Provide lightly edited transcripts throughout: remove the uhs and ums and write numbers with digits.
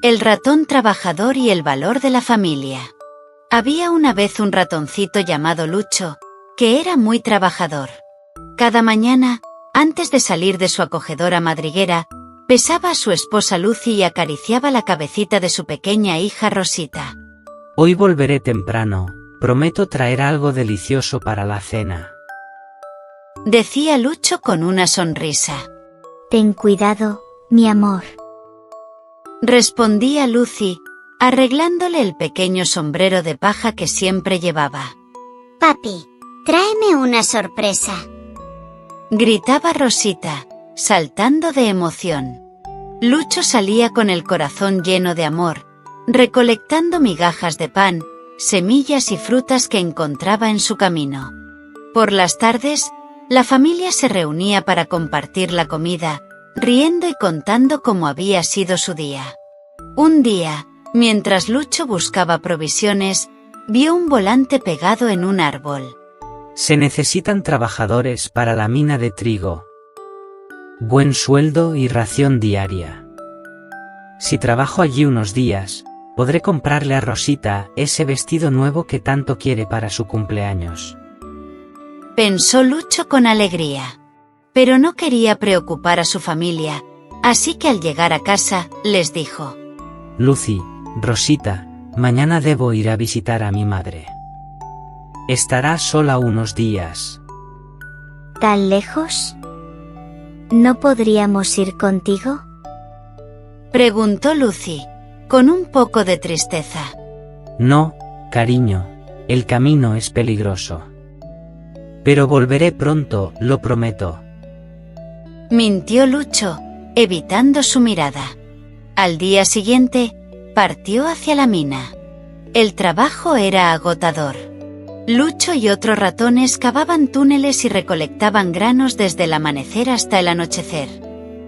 El ratón trabajador y el valor de la familia. Había una vez un ratoncito llamado Lucho, que era muy trabajador. Cada mañana, antes de salir de su acogedora madriguera, besaba a su esposa Lucy y acariciaba la cabecita de su pequeña hija Rosita. Hoy volveré temprano, prometo traer algo delicioso para la cena. Decía Lucho con una sonrisa. Ten cuidado, mi amor. Respondía Lucy, arreglándole el pequeño sombrero de paja que siempre llevaba. Papi, tráeme una sorpresa. Gritaba Rosita, saltando de emoción. Lucho salía con el corazón lleno de amor, recolectando migajas de pan, semillas y frutas que encontraba en su camino. Por las tardes, la familia se reunía para compartir la comida, riendo y contando cómo había sido su día. Un día, mientras Lucho buscaba provisiones, vio un volante pegado en un árbol. Se necesitan trabajadores para la mina de trigo. Buen sueldo y ración diaria. Si trabajo allí unos días, podré comprarle a Rosita ese vestido nuevo que tanto quiere para su cumpleaños. Pensó Lucho con alegría. Pero no quería preocupar a su familia, así que al llegar a casa, les dijo: Lucy, Rosita, mañana debo ir a visitar a mi madre. Estará sola unos días. ¿Tan lejos? ¿No podríamos ir contigo? Preguntó Lucy, con un poco de tristeza. No, cariño, el camino es peligroso. Pero volveré pronto, lo prometo. Mintió Lucho, evitando su mirada. Al día siguiente, partió hacia la mina. El trabajo era agotador. Lucho y otros ratones cavaban túneles y recolectaban granos desde el amanecer hasta el anochecer.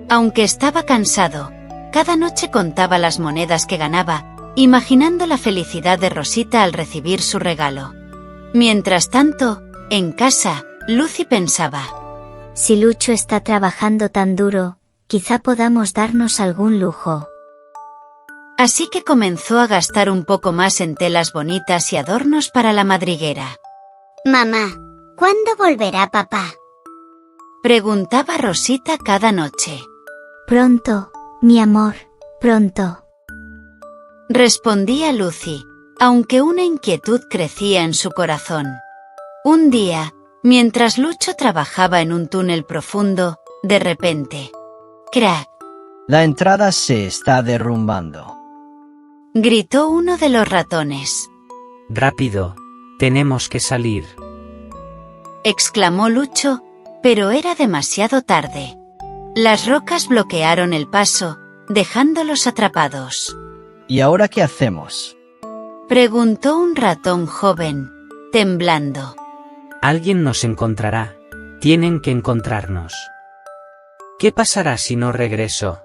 Aunque estaba cansado, cada noche contaba las monedas que ganaba, imaginando la felicidad de Rosita al recibir su regalo. Mientras tanto, en casa, Lucy pensaba: Si Lucho está trabajando tan duro, quizá podamos darnos algún lujo. Así que comenzó a gastar un poco más en telas bonitas y adornos para la madriguera. Mamá, ¿cuándo volverá papá? Preguntaba Rosita cada noche. Pronto, mi amor, pronto. Respondía Lucy, aunque una inquietud crecía en su corazón. Un día, mientras Lucho trabajaba en un túnel profundo, de repente, ¡crack!, La entrada se está derrumbando. gritó uno de los ratones. Rápido, tenemos que salir. Exclamó Lucho, pero era demasiado tarde. Las rocas bloquearon el paso, dejándolos atrapados. ¿Y ahora qué hacemos? Preguntó un ratón joven, temblando. Alguien nos encontrará. Tienen que encontrarnos. ¿Qué pasará si no regreso?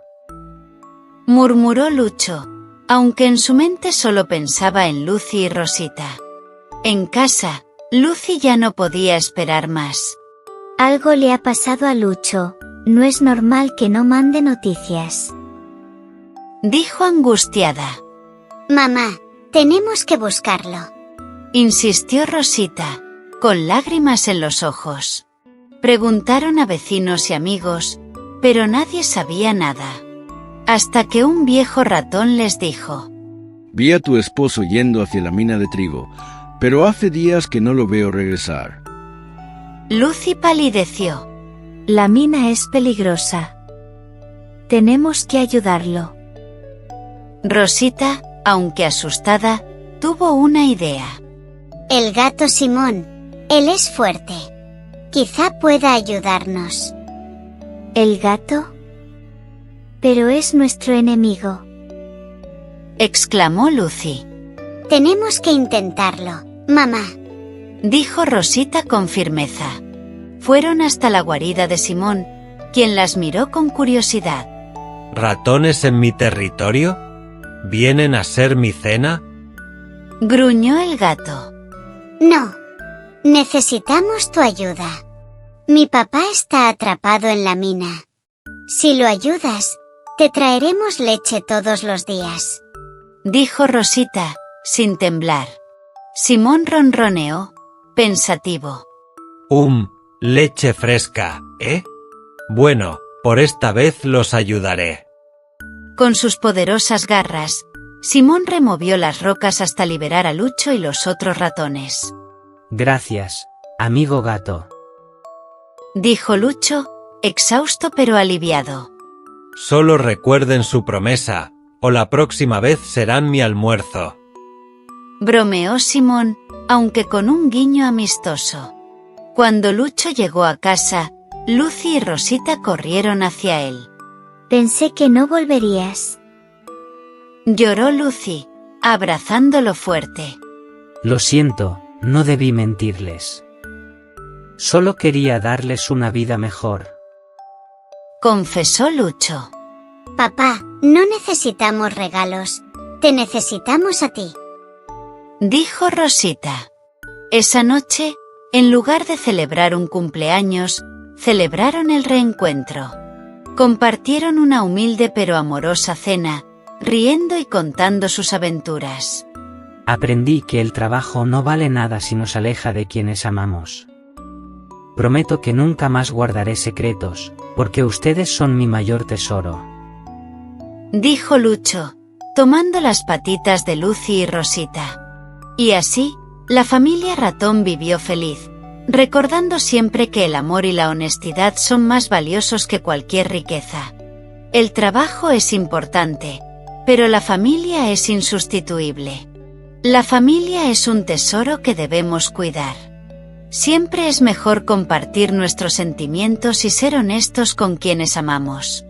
Murmuró Lucho, aunque en su mente solo pensaba en Lucy y Rosita. En casa, Lucy ya no podía esperar más. Algo le ha pasado a Lucho, no es normal que no mande noticias. Dijo angustiada. Mamá, tenemos que buscarlo. Insistió Rosita, con lágrimas en los ojos. Preguntaron a vecinos y amigos, pero nadie sabía nada. Hasta que un viejo ratón les dijo: Vi a tu esposo yendo hacia la mina de trigo, pero hace días que no lo veo regresar. Lucy palideció. La mina es peligrosa. Tenemos que ayudarlo. Rosita, aunque asustada, tuvo una idea. El gato Simón, él es fuerte. Quizá pueda ayudarnos. ¿El gato? Pero es nuestro enemigo. Exclamó Lucy. Tenemos que intentarlo, mamá. Dijo Rosita con firmeza. Fueron hasta la guarida de Simón, quien las miró con curiosidad. ¿Ratones en mi territorio? ¿Vienen a ser mi cena? Gruñó el gato. No. Necesitamos tu ayuda. Mi papá está atrapado en la mina. Si lo ayudas, Te traeremos leche todos los días. Dijo Rosita, sin temblar. Simón ronroneó, pensativo. Leche fresca, ¿eh? Bueno, por esta vez los ayudaré. Con sus poderosas garras, Simón removió las rocas hasta liberar a Lucho y los otros ratones. Gracias, amigo gato. Dijo Lucho, exhausto pero aliviado. Solo recuerden su promesa, o la próxima vez serán mi almuerzo. Bromeó Simón, aunque con un guiño amistoso. Cuando Lucho llegó a casa, Lucy y Rosita corrieron hacia él. Pensé que no volverías. Lloró Lucy, abrazándolo fuerte. Lo siento, no debí mentirles. Solo quería darles una vida mejor. Confesó Lucho. Papá, no necesitamos regalos. Te necesitamos a ti. Dijo Rosita. Esa noche, en lugar de celebrar un cumpleaños, celebraron el reencuentro. Compartieron una humilde pero amorosa cena, riendo y contando sus aventuras. Aprendí que el trabajo no vale nada si nos aleja de quienes amamos. Prometo que nunca más guardaré secretos, porque ustedes son mi mayor tesoro. Dijo Lucho, tomando las patitas de Lucy y Rosita. Y así, la familia ratón vivió feliz, recordando siempre que el amor y la honestidad son más valiosos que cualquier riqueza. El trabajo es importante, pero la familia es insustituible. La familia es un tesoro que debemos cuidar. Siempre es mejor compartir nuestros sentimientos y ser honestos con quienes amamos.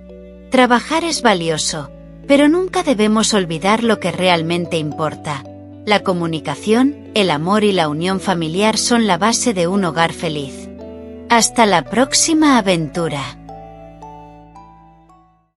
Trabajar es valioso, pero nunca debemos olvidar lo que realmente importa. La comunicación, el amor y la unión familiar son la base de un hogar feliz. Hasta la próxima aventura.